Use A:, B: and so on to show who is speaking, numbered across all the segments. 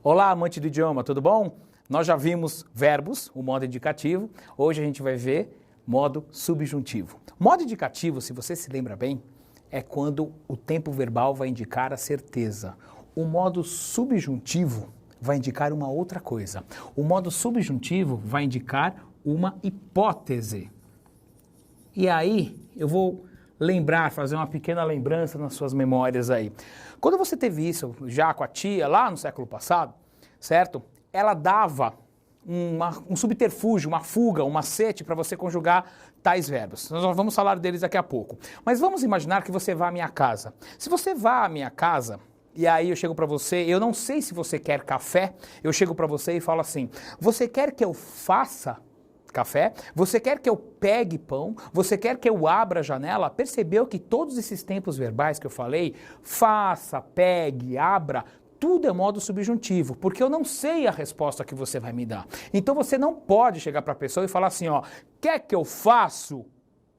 A: Olá, amante do idioma, tudo bom? Nós já vimos verbos, o modo indicativo. Hoje a gente vai ver modo subjuntivo. Modo indicativo, se você se lembra bem, é quando o tempo verbal vai indicar a certeza. O modo subjuntivo vai indicar uma outra coisa. O modo subjuntivo vai indicar uma hipótese. E aí, eu vou fazer uma pequena lembrança nas suas memórias aí. Quando você teve isso já com a tia, lá no século passado, certo? Ela dava um subterfúgio, uma fuga, um macete para você conjugar tais verbos. Nós vamos falar deles daqui a pouco. Mas vamos imaginar que você vá à minha casa. Se você vá à minha casa, e aí eu chego para você, eu não sei se você quer café, eu chego para você e falo assim, você quer que eu faça café? Você quer que eu pegue pão? Você quer que eu abra a janela? Percebeu que todos esses tempos verbais que eu falei, faça, pegue, abra, tudo é modo subjuntivo, porque eu não sei a resposta que você vai me dar. Então você não pode chegar para a pessoa e falar assim, ó, quer que eu faço?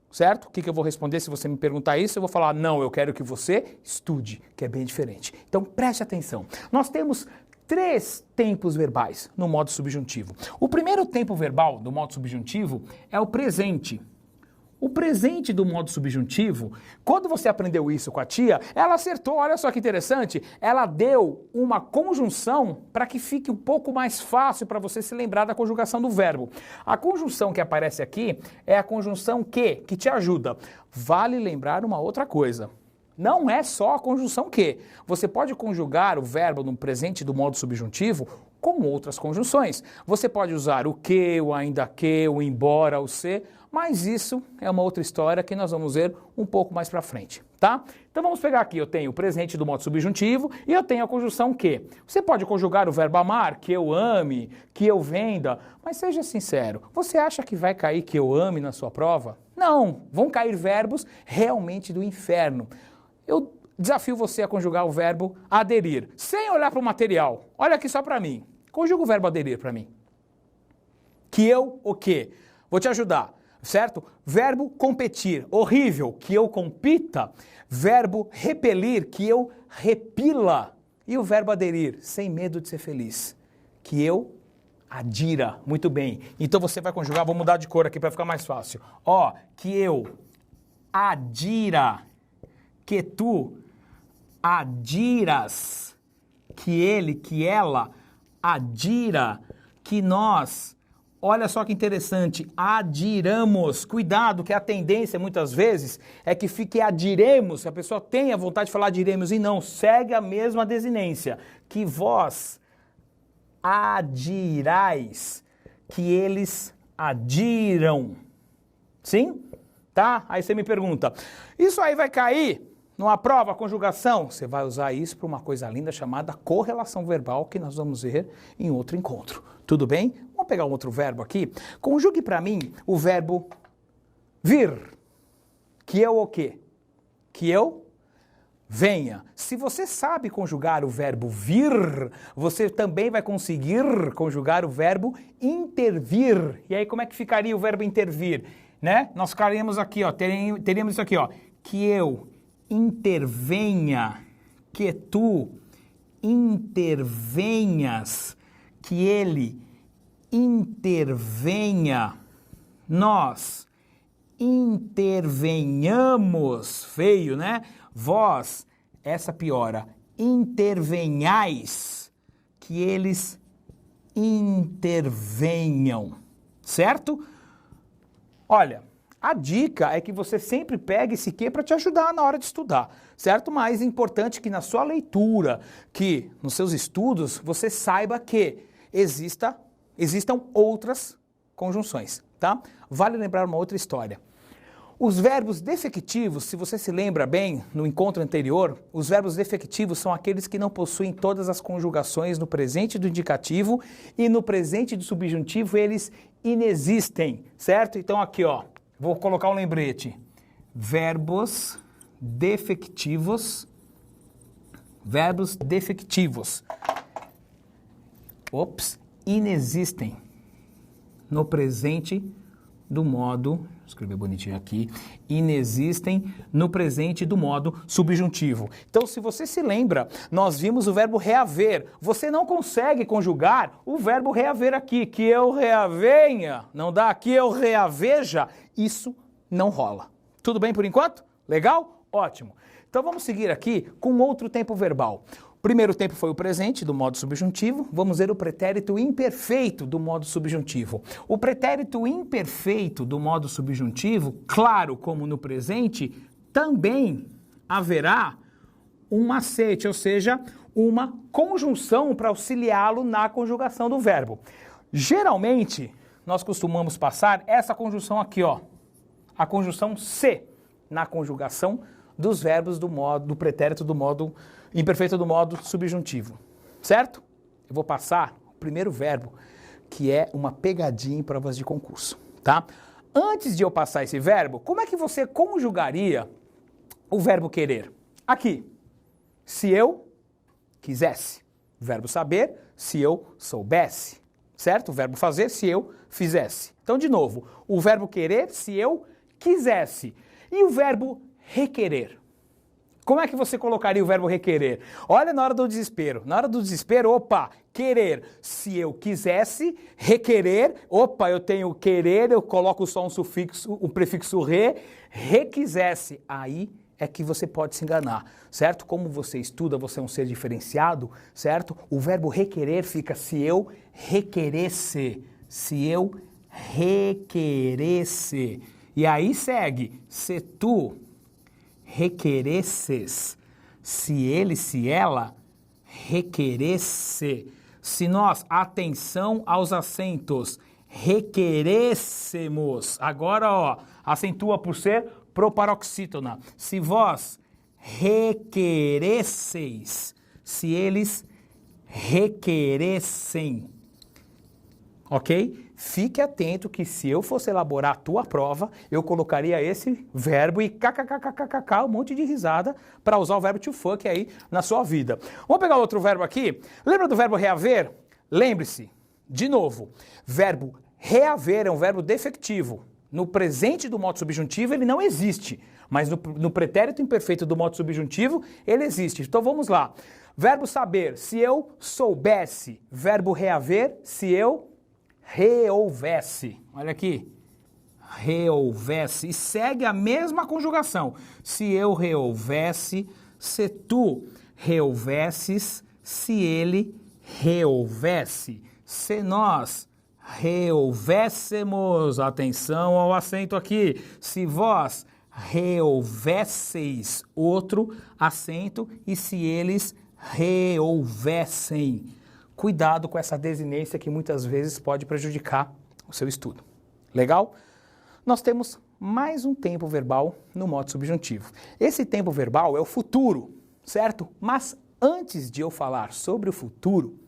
A: Certo? O que eu vou responder se você me perguntar isso? Eu vou falar, não, eu quero que você estude, que é bem diferente. Então preste atenção. Nós temos 3 tempos verbais no modo subjuntivo. O primeiro tempo verbal do modo subjuntivo é o presente. O presente do modo subjuntivo, quando você aprendeu isso com a tia, ela acertou, olha só que interessante, ela deu uma conjunção para que fique um pouco mais fácil para você se lembrar da conjugação do verbo. A conjunção que aparece aqui é a conjunção que te ajuda. Vale lembrar uma outra coisa. Não é só a conjunção que. Você pode conjugar o verbo no presente do modo subjuntivo com outras conjunções. Você pode usar o que, o ainda que, o embora, o se, mas isso é uma outra história que nós vamos ver um pouco mais pra frente, tá? Então vamos pegar aqui, eu tenho o presente do modo subjuntivo e eu tenho a conjunção que. Você pode conjugar o verbo amar, que eu ame, que eu venda, mas seja sincero, você acha que vai cair que eu ame na sua prova? Não, vão cair verbos realmente do inferno. Eu desafio você a conjugar o verbo aderir, sem olhar para o material. Olha aqui só para mim. Conjuga o verbo aderir para mim. Que eu, o quê? Vou te ajudar, certo? Verbo competir, horrível, que eu compita. Verbo repelir, que eu repila. E o verbo aderir, sem medo de ser feliz, que eu adira. Muito bem. Então você vai conjugar, vou mudar de cor aqui para ficar mais fácil. Ó, que eu adira. Que tu adiras, que ele, que ela adira, que nós, olha só que interessante, adiramos. Cuidado, que a tendência muitas vezes é que fique adiremos, que a pessoa tenha vontade de falar adiremos e não, segue a mesma desinência, que vós adirais, que eles adiram. Sim? Tá? Aí você me pergunta, isso aí vai cair numa prova, conjugação? Você vai usar isso para uma coisa linda chamada correlação verbal, que nós vamos ver em outro encontro. Tudo bem? Vamos pegar um outro verbo aqui. Conjugue para mim o verbo vir. Que eu o quê? Que eu venha. Se você sabe conjugar o verbo vir, você também vai conseguir conjugar o verbo intervir. E aí como é que ficaria o verbo intervir? Né? Nós ficaríamos aqui, ó, teríamos isso aqui, ó, que eu intervenha, que tu intervenhas, que ele intervenha, nós intervenhamos, feio, né? Vós, essa piora, intervenhais, que eles intervenham, certo? Olha, a dica é que você sempre pegue esse que para te ajudar na hora de estudar, certo? Mas é importante que na sua leitura, que nos seus estudos, você saiba que existam outras conjunções, tá? Vale lembrar uma outra história. Os verbos defectivos, se você se lembra bem, no encontro anterior, os verbos defectivos são aqueles que não possuem todas as conjugações no presente do indicativo e no presente do subjuntivo eles inexistem, certo? Então aqui, ó. Vou colocar um lembrete. Verbos defectivos. Verbos defectivos. Inexistem no presente do modo, escrever bonitinho aqui, inexistem no presente do modo subjuntivo. Então, se você se lembra, nós vimos o verbo reaver. Você não consegue conjugar o verbo reaver aqui, que eu reavenha, não dá, que eu reaveja, isso não rola. Tudo bem por enquanto? Legal? Ótimo. Então, vamos seguir aqui com outro tempo verbal. O primeiro tempo foi o presente, do modo subjuntivo. Vamos ver o pretérito imperfeito do modo subjuntivo. O pretérito imperfeito do modo subjuntivo, claro, como no presente, também haverá um macete, ou seja, uma conjunção para auxiliá-lo na conjugação do verbo. Geralmente, nós costumamos passar essa conjunção aqui, ó, a conjunção se, na conjugação dos verbos do pretérito do modo imperfeito do modo subjuntivo, certo? Eu vou passar o primeiro verbo, que é uma pegadinha em provas de concurso, tá? Antes de eu passar esse verbo, como é que você conjugaria o verbo querer? Aqui, se eu quisesse. Verbo saber, se eu soubesse, certo? O verbo fazer, se eu fizesse. Então, de novo, o verbo querer, se eu quisesse. E o verbo requerer? Como é que você colocaria o verbo requerer? Olha na hora do desespero. Na hora do desespero, opa, querer. Se eu quisesse, requerer, opa, eu tenho querer, eu coloco só um sufixo, um prefixo requisesse. Aí é que você pode se enganar, certo? Como você estuda, você é um ser diferenciado, certo? O verbo requerer fica se eu requeresse. Se eu requeresse. E aí segue, se tu requeresses, se ele, se ela requeresse, se nós, atenção aos acentos, requerêssemos, agora ó, acentua por ser proparoxítona, se vós requeresseis, se eles requeressem, ok? Fique atento que se eu fosse elaborar a tua prova, eu colocaria esse verbo e kkkkkk, um monte de risada para usar o verbo to fuck aí na sua vida. Vamos pegar outro verbo aqui. Lembra do verbo reaver? Lembre-se, de novo, verbo reaver é um verbo defectivo. No presente do modo subjuntivo ele não existe, mas no pretérito imperfeito do modo subjuntivo ele existe. Então vamos lá. Verbo saber, se eu soubesse. Verbo reaver, se eu reouvesse. Olha aqui. Reouvesse. E segue a mesma conjugação. Se eu reouvesse, se tu reouvesses, se ele reouvesse. Se nós reouvéssemos, atenção ao acento aqui, se vós reouvesseis, outro acento, e se eles reouvessem. Cuidado com essa desinência que muitas vezes pode prejudicar o seu estudo. Legal? Nós temos mais um tempo verbal no modo subjuntivo. Esse tempo verbal é o futuro, certo? Mas antes de eu falar sobre o futuro,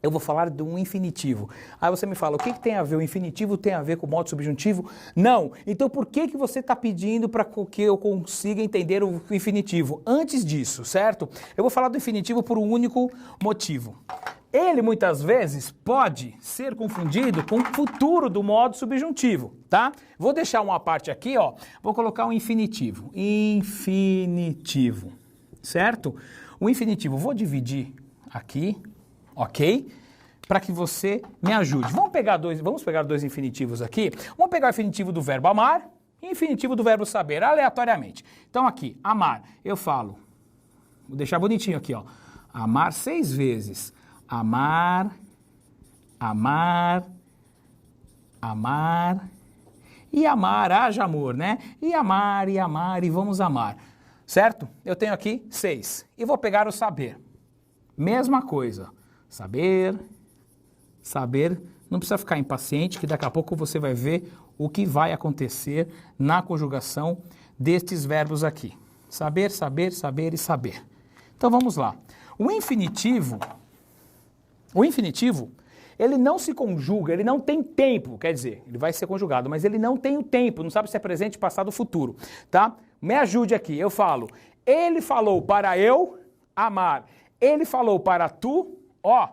A: eu vou falar de um infinitivo. Aí você me fala, o que tem a ver? O infinitivo tem a ver com o modo subjuntivo? Não. Então por que você está pedindo para que eu consiga entender o infinitivo? Antes disso, certo? Eu vou falar do infinitivo por um único motivo. Ele muitas vezes pode ser confundido com o futuro do modo subjuntivo, tá? Vou deixar uma parte aqui, ó. Vou colocar um infinitivo. Infinitivo, certo? O infinitivo, vou dividir aqui, ok? Para que você me ajude. Vamos pegar dois infinitivos aqui. Vamos pegar o infinitivo do verbo amar e o infinitivo do verbo saber, aleatoriamente. Então aqui, amar, eu falo, vou deixar bonitinho aqui, ó. Amar 6 vezes. Amar, amar, amar, e amar, haja amor, né? E amar, e vamos amar, certo? Eu tenho aqui 6, e vou pegar o saber. Mesma coisa, saber, saber, não precisa ficar impaciente, que daqui a pouco você vai ver o que vai acontecer na conjugação destes verbos aqui. Saber, saber, saber e saber. Então vamos lá. O infinitivo, ele não se conjuga, ele não tem tempo, quer dizer, ele vai ser conjugado, mas ele não tem o tempo, não sabe se é presente, passado ou futuro, tá? Me ajude aqui, eu falo, ele falou para eu amar, ele falou para tu, ó,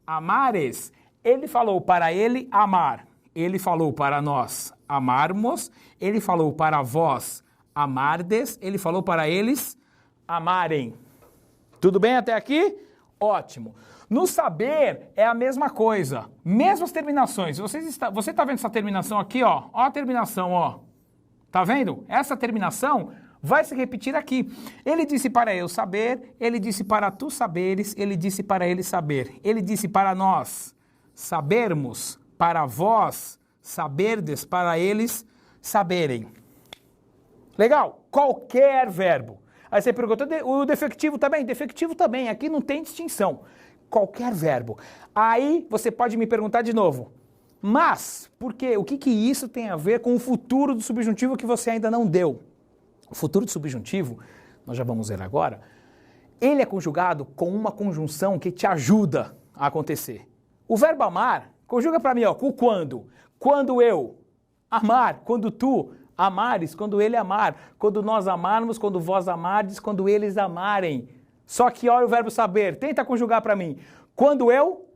A: amares, ele falou para ele amar, ele falou para nós amarmos, ele falou para vós amardes, ele falou para eles amarem. Tudo bem até aqui? Ótimo. No saber é a mesma coisa, mesmas terminações. Você está vendo essa terminação aqui, ó? Ó a terminação, ó. Tá vendo? Essa terminação vai se repetir aqui. Ele disse para eu saber, ele disse para tu saberes, ele disse para ele saber. Ele disse para nós sabermos, para vós saberdes, para eles saberem. Legal? Qualquer verbo. Aí você pergunta, o defectivo também? Defectivo também, aqui não tem distinção. Qualquer verbo. Aí você pode me perguntar de novo, mas por quê? O que isso tem a ver com o futuro do subjuntivo que você ainda não deu? O futuro do subjuntivo, nós já vamos ver agora, ele é conjugado com uma conjunção que te ajuda a acontecer. O verbo amar, conjuga para mim, ó, com quando. Quando eu amar, quando tu amares, quando ele amar, quando nós amarmos, quando vós amardes, quando eles amarem. Só que olha o verbo saber, tenta conjugar para mim. Quando eu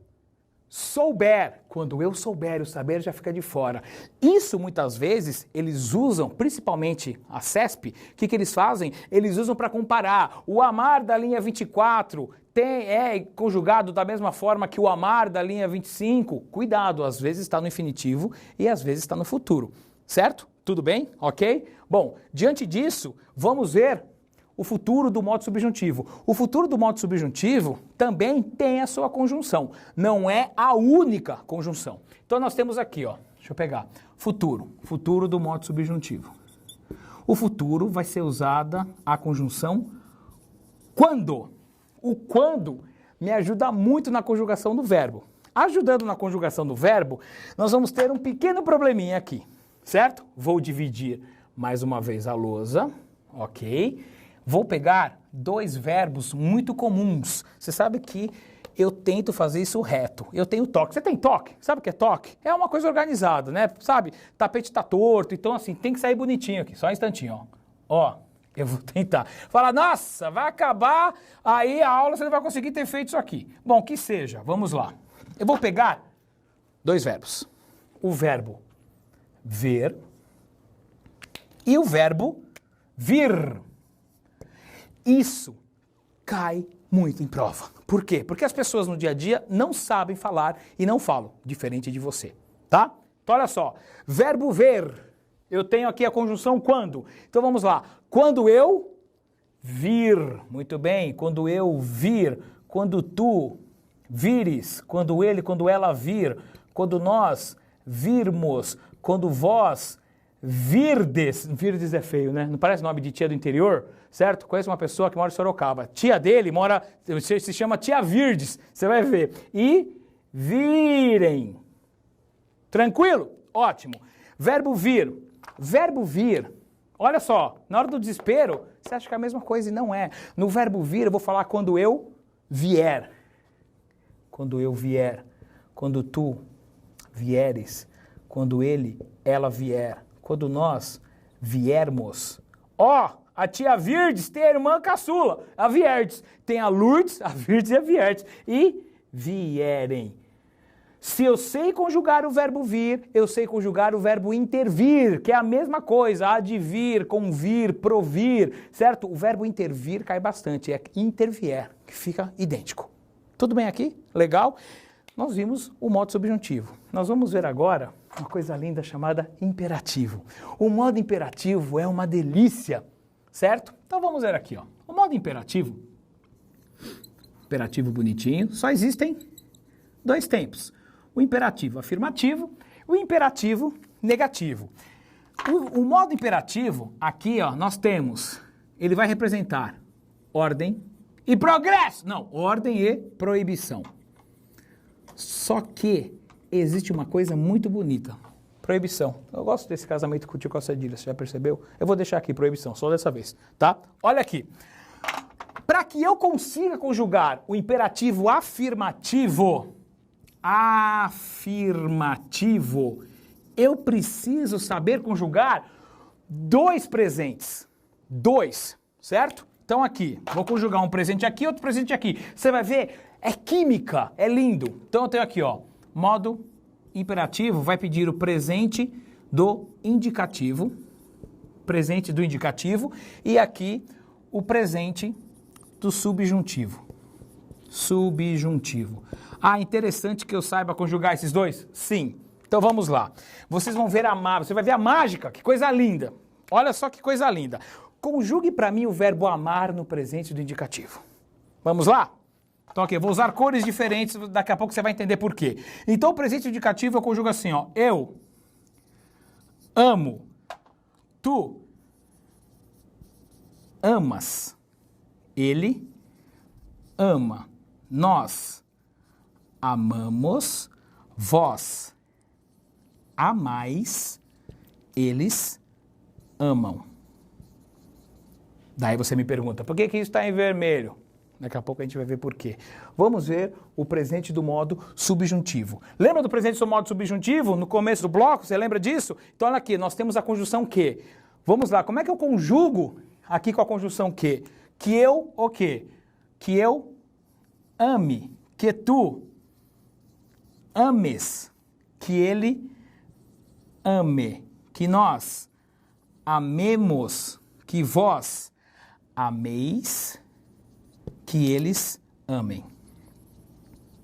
A: souber, quando eu souber, o saber já fica de fora. Isso muitas vezes eles usam, principalmente a CESP, o que eles fazem? Eles usam para comparar. O amar da linha 24 é conjugado da mesma forma que o amar da linha 25. Cuidado, às vezes está no infinitivo e às vezes está no futuro. Certo? Tudo bem? Ok? Bom, diante disso, vamos ver o futuro do modo subjuntivo. O futuro do modo subjuntivo também tem a sua conjunção. Não é a única conjunção. Então nós temos aqui, ó, deixa eu pegar, futuro do modo subjuntivo. O futuro vai ser usada a conjunção quando. O quando me ajuda muito na conjugação do verbo. Ajudando na conjugação do verbo, nós vamos ter um pequeno probleminha aqui, certo? Vou dividir mais uma vez a lousa, ok? Vou pegar dois verbos muito comuns. Você sabe que eu tento fazer isso reto. Eu tenho toque. Você tem toque? Sabe o que é toque? É uma coisa organizada, né? Sabe? Tapete tá torto, então assim, tem que sair bonitinho aqui. Só um instantinho, ó. Ó, eu vou tentar. Fala, nossa, vai acabar aí a aula, você não vai conseguir ter feito isso aqui. Bom, que seja, vamos lá. Eu vou pegar dois verbos. O verbo ver e o verbo vir. Isso cai muito em prova. Por quê? Porque as pessoas no dia a dia não sabem falar e não falam, diferente de você, tá? Então olha só, verbo ver, eu tenho aqui a conjunção quando. Então vamos lá, quando eu vir, muito bem, quando eu vir, quando tu vires, quando ele, quando ela vir, quando nós virmos, quando vós virdes, virdes é feio, né? Não parece nome de tia do interior, certo? Conheço uma pessoa que mora em Sorocaba. Tia dele se chama Tia Virdes, você vai ver. E virem. Tranquilo? Ótimo. Verbo vir. Verbo vir. Olha só, na hora do desespero, você acha que é a mesma coisa e não é. No verbo vir, eu vou falar quando eu vier. Quando eu vier. Quando tu vieres. Quando ele, ela vier. Quando nós viermos. Ó, a tia Virdes tem a irmã caçula, a Vierdes. Tem a Lourdes, a Virdes e a Vierdes. E vierem. Se eu sei conjugar o verbo vir, eu sei conjugar o verbo intervir, que é a mesma coisa, advir, convir, provir, certo? O verbo intervir cai bastante, é intervier, que fica idêntico. Tudo bem aqui? Legal? Nós vimos o modo subjuntivo. Nós vamos ver agora uma coisa linda chamada imperativo. O modo imperativo é uma delícia, certo? Então vamos ver aqui, ó. O modo imperativo, imperativo bonitinho, só existem dois tempos. O imperativo afirmativo e o imperativo negativo. O modo imperativo, aqui, ó, nós temos, ele vai representar ordem e progresso. Não, ordem e proibição. Só que existe uma coisa muito bonita. Proibição. Eu gosto desse casamento com a cedilha, você já percebeu? Eu vou deixar aqui proibição, só dessa vez, tá? Olha aqui. Para que eu consiga conjugar o imperativo afirmativo, eu preciso saber conjugar dois presentes. Dois, certo? Então aqui, vou conjugar um presente aqui, outro presente aqui. Você vai ver, é química, é lindo. Então eu tenho aqui, ó, modo imperativo vai pedir o presente do indicativo, e aqui o presente do subjuntivo. Ah, interessante que eu saiba conjugar esses dois? Sim. Então vamos lá. Vocês vão ver você vai ver a mágica, que coisa linda. Olha só que coisa linda. Conjugue para mim o verbo amar no presente do indicativo. Vamos lá? Então aqui, eu vou usar cores diferentes, daqui a pouco você vai entender por quê. Então o presente do indicativo eu conjugo assim, ó. Eu amo. Tu amas. Ele ama. Nós amamos. Vós amais. Eles amam. Daí você me pergunta, por que isso está em vermelho? Daqui a pouco a gente vai ver por quê. Vamos ver o presente do modo subjuntivo. Lembra do presente do modo subjuntivo no começo do bloco? Você lembra disso? Então olha aqui, nós temos a conjunção que. Vamos lá, como é que eu conjugo aqui com a conjunção que? Que eu, o quê? Que eu ame, que tu ames, que ele ame, que nós amemos, que vós ameis, que eles amem.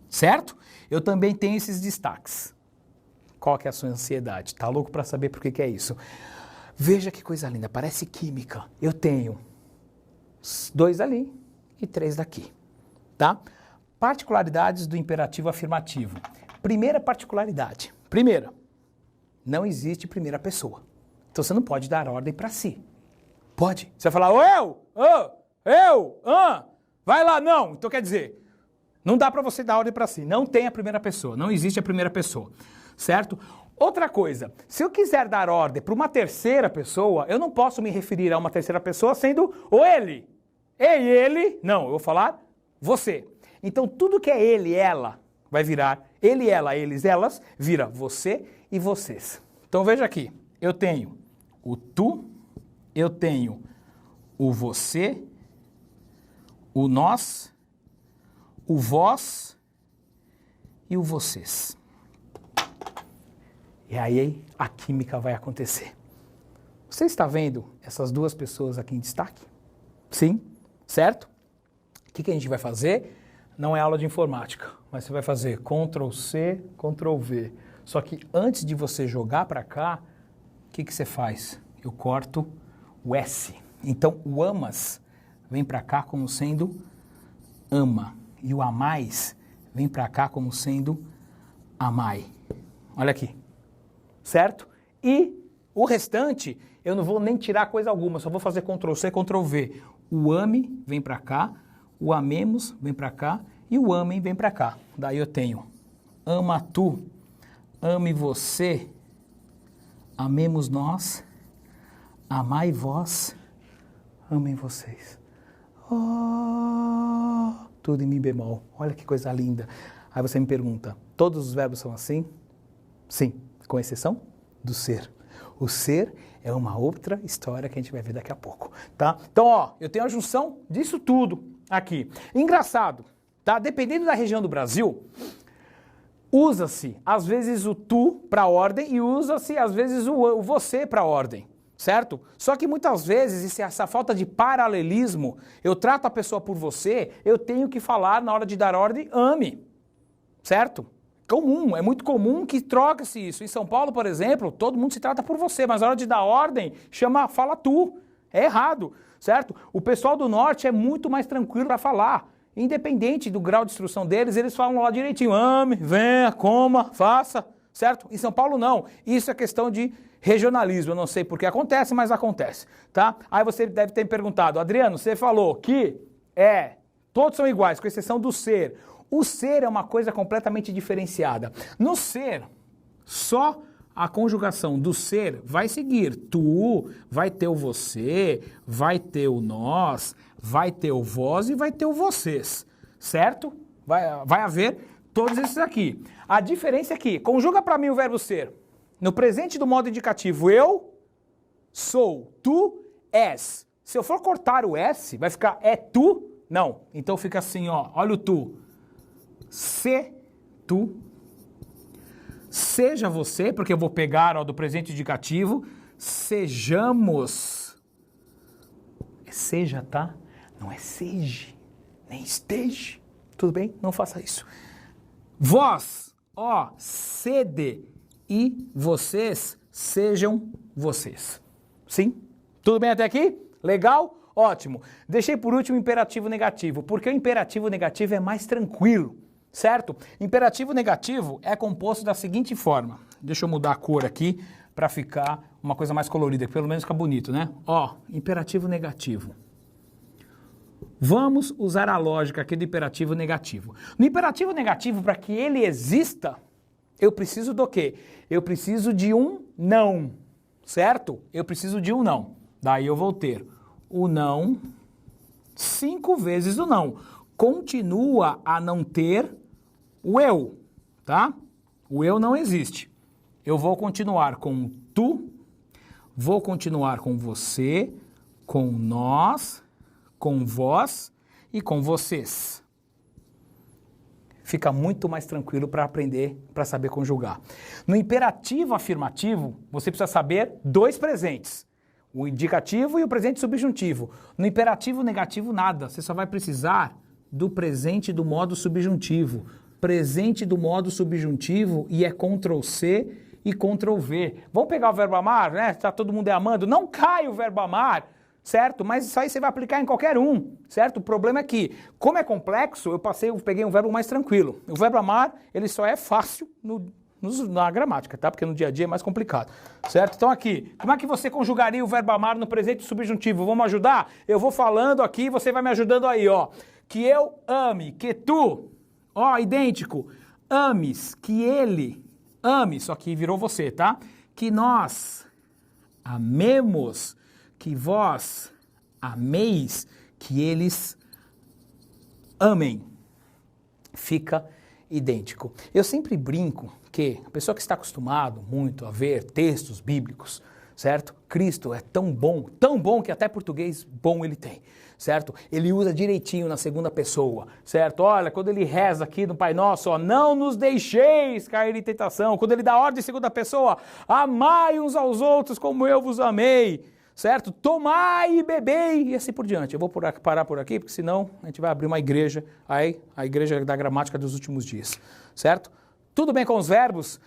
A: Certo? Eu também tenho esses destaques. Qual que é a sua ansiedade? Tá louco para saber por que é isso? Veja que coisa linda, parece química. Eu tenho 2 ali e 3 daqui, tá? Particularidades do imperativo afirmativo. Primeira particularidade. Primeira, não existe primeira pessoa. Então você não pode dar ordem para si. Pode. Você vai falar, vai lá, não. Então quer dizer, não dá para você dar ordem para si. Não tem a primeira pessoa, não existe a primeira pessoa, certo? Outra coisa, se eu quiser dar ordem para uma terceira pessoa, eu não posso me referir a uma terceira pessoa sendo o ele. Ei, ele, não, eu vou falar você. Então tudo que é ele, ela, vai virar ele, ela, eles, elas, vira você e vocês. Então veja aqui, eu tenho o tu, eu tenho o você, o nós, o vós e o vocês. E aí a química vai acontecer. Você está vendo essas 2 pessoas aqui em destaque? Sim, certo? O que a gente vai fazer? Não é aula de informática, mas você vai fazer Ctrl+C, Ctrl+V. Só que antes de você jogar para cá, o que você faz? Eu corto o S. Então o amas vem para cá como sendo ama. E o amais vem para cá como sendo amai. Olha aqui. Certo? E o restante, eu não vou nem tirar coisa alguma, só vou fazer Ctrl+C, Ctrl+V. O ame vem para cá, o amemos vem para cá e o amem vem para cá. Daí eu tenho ama tu, ame você, amemos nós, amai vós, amem vocês. Oh, tudo em mi bemol. Olha que coisa linda. Aí você me pergunta, todos os verbos são assim? Sim. Com exceção do ser. O ser é uma outra história que a gente vai ver daqui a pouco, tá? Então, ó, eu tenho a junção disso tudo aqui. Engraçado, tá? Dependendo da região do Brasil, usa-se, às vezes, o tu para ordem e usa-se, às vezes, o você para ordem, certo? Só que muitas vezes, essa falta de paralelismo, eu trato a pessoa por você, eu tenho que falar na hora de dar ordem, ame, certo? Comum, é muito comum que troca-se isso. Em São Paulo, por exemplo, todo mundo se trata por você, mas na hora de dar ordem, fala tu. É errado, certo? O pessoal do norte é muito mais tranquilo para falar. Independente do grau de instrução deles, eles falam lá direitinho. Ame, venha, coma, faça, certo? Em São Paulo, não. Isso é questão de regionalismo. Eu não sei por que acontece, mas acontece, tá? Aí você deve ter me perguntado, Adriano, você falou que todos são iguais, com exceção do ser. O ser é uma coisa completamente diferenciada. No ser, só a conjugação do ser vai seguir. Tu, vai ter o você, vai ter o nós, vai ter o vós e vai ter o vocês. Certo? Vai haver todos esses aqui. A diferença é que, conjuga para mim o verbo ser. No presente do modo indicativo, eu sou, tu és. Se eu for cortar o S, vai ficar é tu? Não. Então fica assim, ó. Olha o tu. Se tu, seja você, porque eu vou pegar do presente indicativo, sejamos. É seja, tá? Não é seja, nem esteja. Tudo bem? Não faça isso. Vós, sede, e vocês, sejam vocês. Sim? Tudo bem até aqui? Legal? Ótimo. Deixei por último o imperativo negativo, porque o imperativo negativo é mais tranquilo, certo? Imperativo negativo é composto da seguinte forma. Deixa eu mudar a cor aqui para ficar uma coisa mais colorida, que pelo menos fica bonito, né? Imperativo negativo. Vamos usar a lógica aqui do imperativo negativo. No imperativo negativo, para que ele exista, eu preciso do quê? Eu preciso de um não, certo? Eu preciso de um não. Daí eu vou ter o não, 5 vezes o não. Continua a não ter o eu, tá? O eu não existe. Eu vou continuar com tu, vou continuar com você, com nós, com vós e com vocês. Fica muito mais tranquilo para aprender, para saber conjugar. No imperativo afirmativo, você precisa saber 2 presentes. O indicativo e o presente subjuntivo. No imperativo negativo, nada. Você só vai precisar do presente do modo subjuntivo. Presente do modo subjuntivo e é Ctrl+C e Ctrl+V. Vamos pegar o verbo amar, né? Tá todo mundo amando. Não cai o verbo amar, certo? Mas isso aí você vai aplicar em qualquer um, certo? O problema é que, como é complexo, eu peguei um verbo mais tranquilo. O verbo amar, ele só é fácil na gramática, tá? Porque no dia a dia é mais complicado, certo? Então aqui, como é que você conjugaria o verbo amar no presente subjuntivo? Vamos ajudar? Eu vou falando aqui, você vai me ajudando aí, Que eu ame, que tu, idêntico, ames, que ele ame, só que virou você, tá? Que nós amemos, que vós ameis, que eles amem. Fica idêntico. Eu sempre brinco que a pessoa que está acostumado muito a ver textos bíblicos, certo? Cristo é tão bom que até português bom ele tem, certo? Ele usa direitinho na segunda pessoa, certo? Olha, quando ele reza aqui no Pai Nosso, não nos deixeis cair em tentação. Quando ele dá ordem em segunda pessoa, amai uns aos outros como eu vos amei, certo? Tomai e bebei e assim por diante. Eu vou parar por aqui, porque senão a gente vai abrir uma igreja, aí a igreja da gramática dos últimos dias, certo? Tudo bem com os verbos?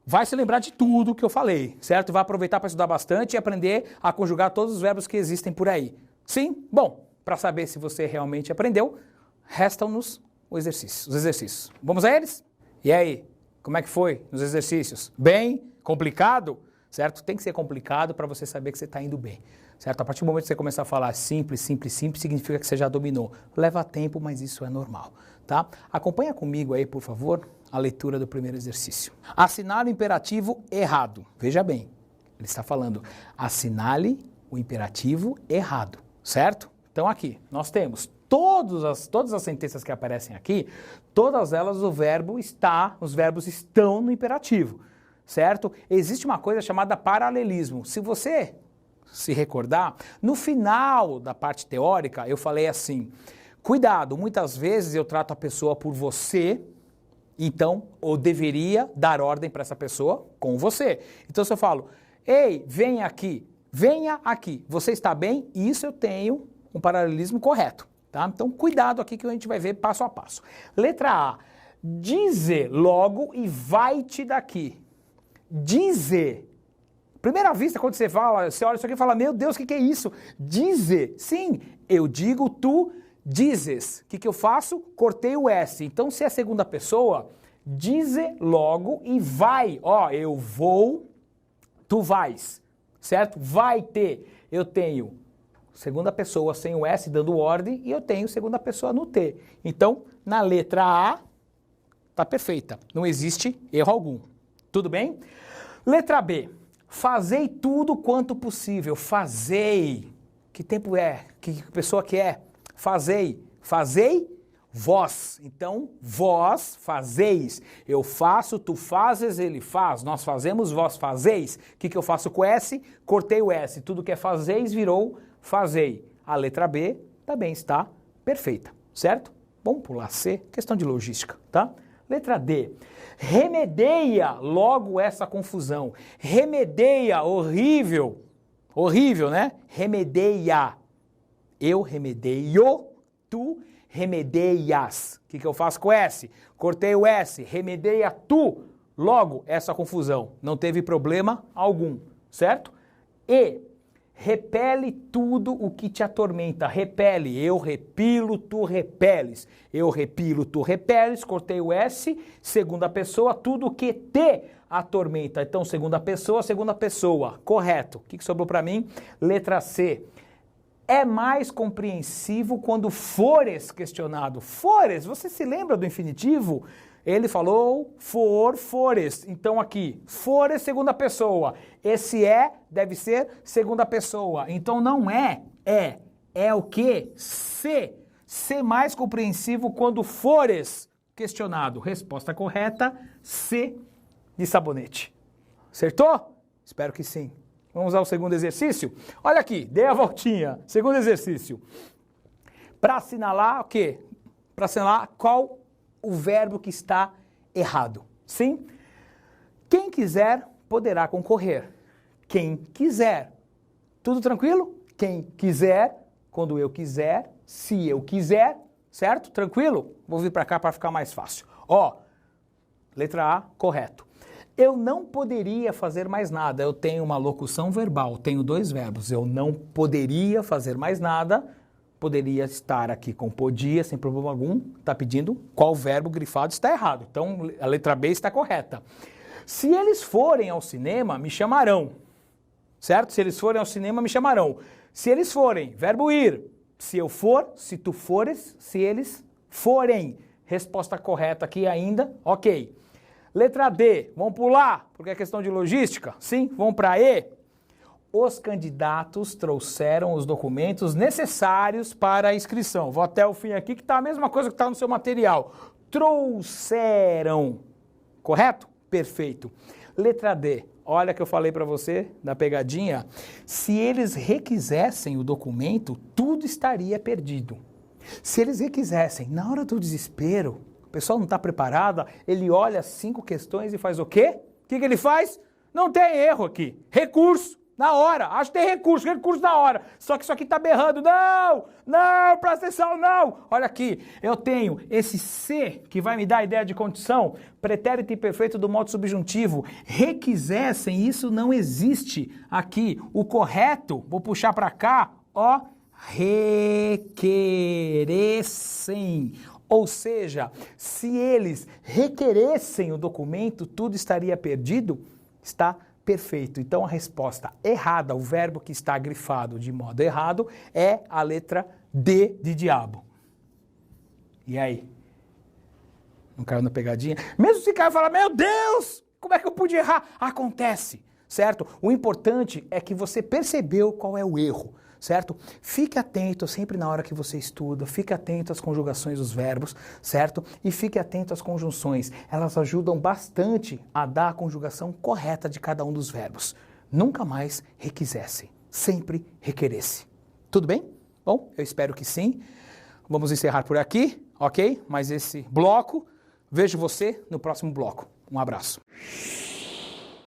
A: Vai se lembrar de tudo que eu falei, certo? Vai aproveitar para estudar bastante e aprender a conjugar todos os verbos que existem por aí. Sim? Bom, para saber se você realmente aprendeu, restam-nos os exercícios. Vamos a eles? E aí, como é que foi nos exercícios? Bem? Complicado? Certo? Tem que ser complicado para você saber que você está indo bem, certo? A partir do momento que você começar a falar simples, significa que você já dominou. Leva tempo, mas isso é normal, tá? Acompanha comigo aí, por favor, a leitura do primeiro exercício. Assinale o imperativo errado. Veja bem, ele está falando, assinale o imperativo errado, certo? Então aqui, nós temos todas as sentenças que aparecem aqui, todas elas os verbos estão no imperativo. Certo? Existe uma coisa chamada paralelismo. Se você se recordar, no final da parte teórica eu falei assim, cuidado, muitas vezes eu trato a pessoa por você, então eu deveria dar ordem para essa pessoa com você. Então se eu falo, ei, venha aqui, você está bem? Isso eu tenho um paralelismo correto, tá? Então cuidado aqui que a gente vai ver passo a passo. Letra A, dize logo e vai-te daqui. Dizer. Primeira vista, quando você olha isso aqui e fala, meu Deus, o que é isso? Dizer. Sim, eu digo, tu dizes. O que eu faço? Cortei o S. Então, se é segunda pessoa, dize logo e vai. Eu vou, tu vais. Certo? Vai ter. Eu tenho segunda pessoa sem o S dando ordem e eu tenho segunda pessoa no T. Então, na letra A, tá perfeita. Não existe erro algum. Tudo bem? Letra B. Fazei tudo quanto possível. Fazei. Que tempo é? Que pessoa que é? Fazei. Fazei vós. Então, vós fazeis. Eu faço, tu fazes, ele faz. Nós fazemos, vós fazeis. O que eu faço com S? Cortei o S. Tudo que é fazeis virou fazei. A letra B também está perfeita, certo? Vamos pular C. Questão de logística, tá? Letra D. Remedeia logo essa confusão. Remedeia, horrível. Horrível, né? Remedeia. Eu remedeio, tu remedeias. O que eu faço com o S? Cortei o S. Remedeia tu logo essa confusão. Não teve problema algum, certo? E repele tudo o que te atormenta. Repele. Eu repilo, tu repeles. Eu repilo, tu repeles. Cortei o S. Segunda pessoa, tudo o que te atormenta. Então, segunda pessoa. Correto. O que sobrou para mim? Letra C. É mais compreensivo quando fores questionado. Fores, você se lembra do infinitivo? Ele falou fores. Então aqui, fores, segunda pessoa. Esse deve ser segunda pessoa. Então não é. É o quê? Ser mais compreensivo quando fores questionado. Resposta correta, C de sabonete. Acertou? Espero que sim. Vamos ao segundo exercício? Olha aqui, dei a voltinha. Segundo exercício. Para assinalar o quê? Para assinalar qual o verbo que está errado. Sim? Quem quiser poderá concorrer. Quem quiser. Tudo tranquilo? Quem quiser, quando eu quiser, se eu quiser, certo? Tranquilo? Vou vir para cá para ficar mais fácil. Ó, letra A, correto. Eu não poderia fazer mais nada. Eu tenho uma locução verbal, tenho dois verbos. Eu não poderia fazer mais nada. Poderia estar aqui com podia, sem problema algum. Está pedindo qual verbo grifado está errado. Então, a letra B está correta. Se eles forem ao cinema, me chamarão. Certo? Se eles forem ao cinema, me chamarão. Se eles forem, verbo ir. Se eu for, se tu fores, se eles forem. Resposta correta aqui ainda. Ok. Letra D, vamos pular, porque é questão de logística. Sim, vamos para E. Os candidatos trouxeram os documentos necessários para a inscrição. Vou até o fim aqui, que está a mesma coisa que está no seu material. Trouxeram. Correto? Perfeito. Letra D, olha que eu falei para você da pegadinha. Se eles requisessem o documento, tudo estaria perdido. Se eles requisessem, na hora do desespero, o pessoal não está preparado, ele olha 5 questões e faz o quê? O que ele faz? Não tem erro aqui. Recurso, na hora. Acho que tem recurso na hora. Só que isso aqui está berrando. Não, presta atenção, não. Olha aqui, eu tenho esse C, que vai me dar a ideia de condição, pretérito imperfeito do modo subjuntivo. Requisessem, isso não existe aqui. O correto, vou puxar para cá, ó, requeressem. Ou seja, se eles requeressem o documento, tudo estaria perdido? Está perfeito. Então a resposta errada, o verbo que está grifado de modo errado, é a letra D de diabo. E aí? Não caiu na pegadinha? Mesmo se caiu e falar, meu Deus, como é que eu pude errar? Acontece, certo? O importante é que você percebeu qual é o erro. Certo? Fique atento sempre na hora que você estuda, fique atento às conjugações dos verbos, certo? E fique atento às conjunções. Elas ajudam bastante a dar a conjugação correta de cada um dos verbos. Nunca mais requisesse, sempre requeresse. Tudo bem? Bom, eu espero que sim. Vamos encerrar por aqui, ok? Mas esse bloco, vejo você no próximo bloco. Um abraço.